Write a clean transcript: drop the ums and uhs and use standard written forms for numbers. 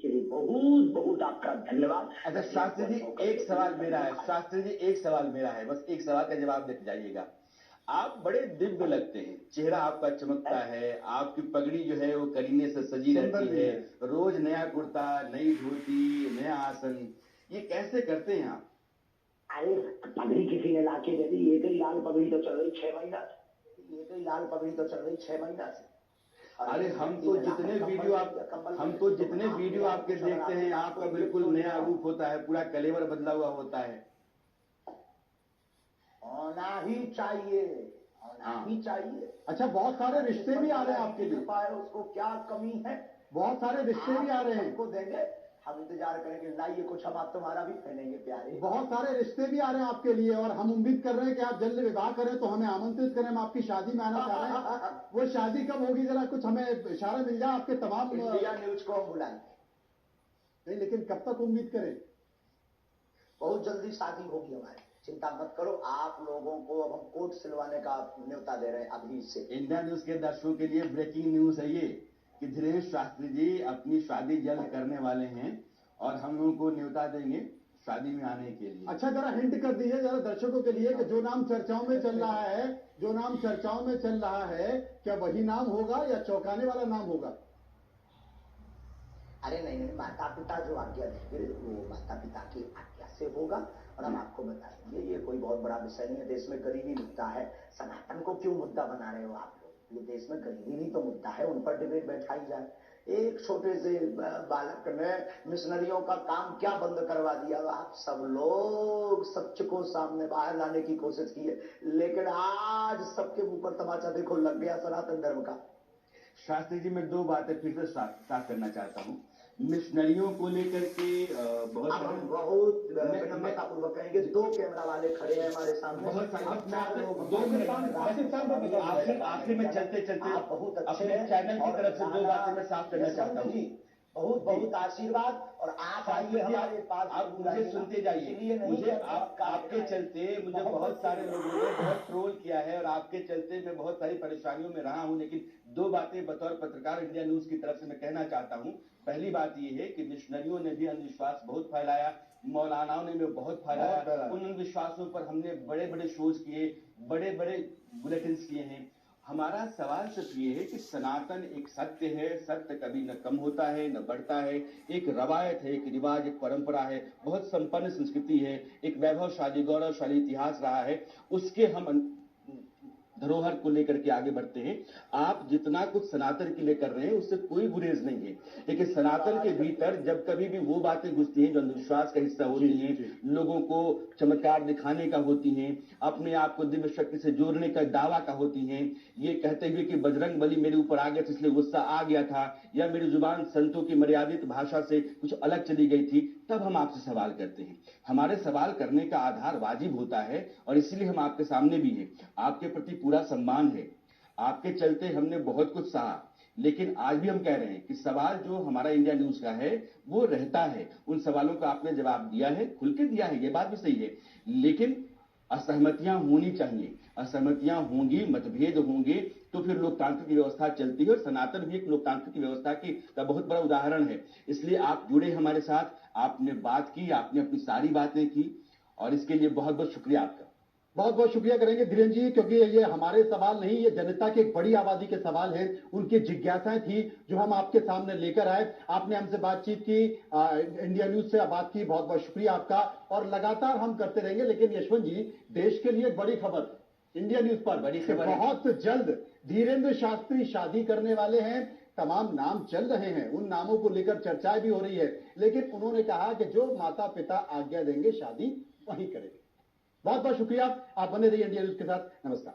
इसके लिए बहुत बहुत आपका धन्यवाद। अच्छा शास्त्री जी, एक सवाल मेरा है, शास्त्री जी एक सवाल मेरा है, बस एक सवाल का जवाब देते जाइएगा। आप बड़े दिव्य लगते हैं, चेहरा आपका चमकता है, आपकी पगड़ी जो है वो करीने से सजी रहती है, रोज नया कुर्ता, नई धोती, नया आसन, ये कैसे करते हैं आप? अरे पगड़ी किसी ने लाके दे दी, एक ही लाल पगड़ी तो चल रही 6 महीना से, एक ही लाल पगड़ी तो चल रही 6 महीना से। अरे हम तो जितने वीडियो आपके देखते हैं, आपका बिल्कुल नया रूप होता है, पूरा कलेवर बदला हुआ होता है। होना ही चाहिए, होना ही चाहिए। अच्छा, बहुत सारे रिश्ते भी आ रहे हैं आपके लिए, उसको क्या कमी है? बहुत सारे रिश्ते भी आ रहे हैं, हमको देंगे, हम इंतजार करेंगे, लाइए कुछ, हम आप तुम्हारा भी पहनेंगे प्यारे। बहुत सारे रिश्ते भी आ रहे हैं आपके लिए, और हम उम्मीद कर रहे हैं कि आप जल्द विवाह करें तो हमें आमंत्रित करें, हम आपकी शादी में आना चाह रहे हैं। वो शादी कब होगी, जरा कुछ हमें इशारा मिल जाए आपके तमाम। इंडिया न्यूज को हम बुलाएंगे नहीं, लेकिन कब तक उम्मीद करें? बहुत जल्दी शादी होगी हमारी, चिंता मत करो। आप लोगों को अब हम कोट सिलवाने का न्योता दे रहे हैं अभी से। इंडिया न्यूज के दर्शकों के लिए ब्रेकिंग न्यूज है ये कि धीरेन्द्र शास्त्री जी अपनी शादी जल्द करने वाले हैं और हम लोगों को न्योता देंगे शादी में आने के लिए। अच्छा, जरा हिंट कर दीजिए जरा दर्शकों के लिए कि जो नाम चर्चाओं में चल रहा है, जो नाम चर्चाओं में चल रहा है, क्या वही नाम होगा या चौंकाने वाला नाम होगा? अरे नहीं नहीं, माता पिता जो आज्ञा देंगे वो माता पिता की आज्ञा से होगा, और हम आपको बताएंगे। ये कोई बहुत बड़ा विषय नहीं है, देश में गरीबी मुद्दा है, सनातन को क्यों मुद्दा बना रहे हो आप लोग? ये देश में गरीबी नहीं तो मुद्दा है, उन पर डिबेट बैठाई जाए। एक छोटे से बालक ने मिशनरियों का काम क्या बंद करवा दिया? आप सब लोग सच को सामने बाहर लाने की कोशिश की है, लेकिन आज सबके मुंह पर तमाचा देखो लग गया सनातन धर्म का। शास्त्री जी, मैं दो बातें फिर से साफ करना चाहता हूँ। मिशनरियों को लेकर के बहुत विनम्रतापूर्वक कहेंगे, 2 कैमरा वाले खड़े हैं हमारे सामने, बहुत आखिर में चलते चलते बहुत अच्छे अपने चैनल की तरफ से 2 बातें मैं साफ करना चाहता हूँ। बहुत बहुत आशीर्वाद, और आप आइए हमारे पास, आप मुझे सुनते जाइए। मुझे आपके चलते मुझे बहुत सारे लोगों ने बहुत ट्रोल किया है, और आपके चलते मैं बहुत सारी परेशानियों में रहा हूं, लेकिन 2 बातें बतौर पत्रकार इंडिया न्यूज की तरफ से मैं कहना चाहता हूं। पहली बात यह है कि मिशनरियों ने भी अंधविश्वास बहुत फैलाया, मौलानाओं ने भी बहुत फैलाया, उन अंधविश्वासों पर हमने बड़े बड़े शोज किए, बड़े बड़े बुलेटिन किए हैं। हमारा सवाल सिर्फ ये है कि सनातन एक सत्य है, सत्य कभी न कम होता है न बढ़ता है, एक रवायत है, एक रिवाज, एक परंपरा है, बहुत संपन्न संस्कृति है, एक वैभवशाली गौरवशाली इतिहास रहा है, उसके हम धरोहर को लेकर के आगे बढ़ते हैं। आप जितना कुछ सनातन के लिए कर रहे हैं उससे कोई गुरेज नहीं है, लेकिन सनातन के भीतर जब कभी भी वो बातें घुसती हैं जो अंधविश्वास का हिस्सा होती हैं, लोगों को चमत्कार दिखाने का होती हैं, अपने आप को दिव्य शक्ति से जोड़ने का दावा का होती हैं, ये कहते हुए कि बजरंग बली मेरे ऊपर आ गया था इसलिए गुस्सा आ गया था, या मेरी जुबान संतों की मर्यादित भाषा से कुछ अलग चली गई थी, तब हम आपसे सवाल करते हैं। हमारे सवाल करने का आधार वाजिब होता है, और इसलिए हम आपके सामने भी हैं। आपके प्रति पूरा सम्मान है, आपके चलते हमने बहुत कुछ सहा, लेकिन आज भी हम कह रहे हैं कि सवाल जो हमारा इंडिया न्यूज का है वो रहता है। उन सवालों का आपने जवाब दिया है, खुल के दिया है, ये बात भी सही है, लेकिन असहमतियां होनी चाहिए। असहमतियां होंगी, मतभेद होंगे, तो फिर लोकतांत्रिक व्यवस्था चलती है, और सनातन भी एक लोकतांत्रिक व्यवस्था का बहुत बड़ा उदाहरण है। इसलिए आप जुड़े हमारे साथ, आपने बात की, आपने अपनी सारी बातें की, और इसके लिए बहुत बहुत शुक्रिया आपका। बहुत बहुत शुक्रिया करेंगे धीरेन्द्र जी, क्योंकि ये हमारे सवाल नहीं, ये जनता की एक बड़ी आबादी के सवाल हैं, उनकी जिज्ञासाएं थी जो हम आपके सामने लेकर आए। आपने हमसे बातचीत की, इंडिया न्यूज से बात की, बहुत बहुत शुक्रिया आपका, और लगातार हम करते रहेंगे। लेकिन यशवंत जी, देश के लिए एक बड़ी खबर इंडिया न्यूज पर, बड़ी खबर, बहुत जल्द धीरेन्द्र शास्त्री शादी करने वाले हैं। तमाम नाम चल रहे हैं, उन नामों को लेकर चर्चाएं भी हो रही है, लेकिन उन्होंने कहा कि जो माता पिता आज्ञा देंगे शादी वहीं करेंगे। बहुत बहुत शुक्रिया, आप बने रहिए इंडिया न्यूज के साथ। नमस्कार।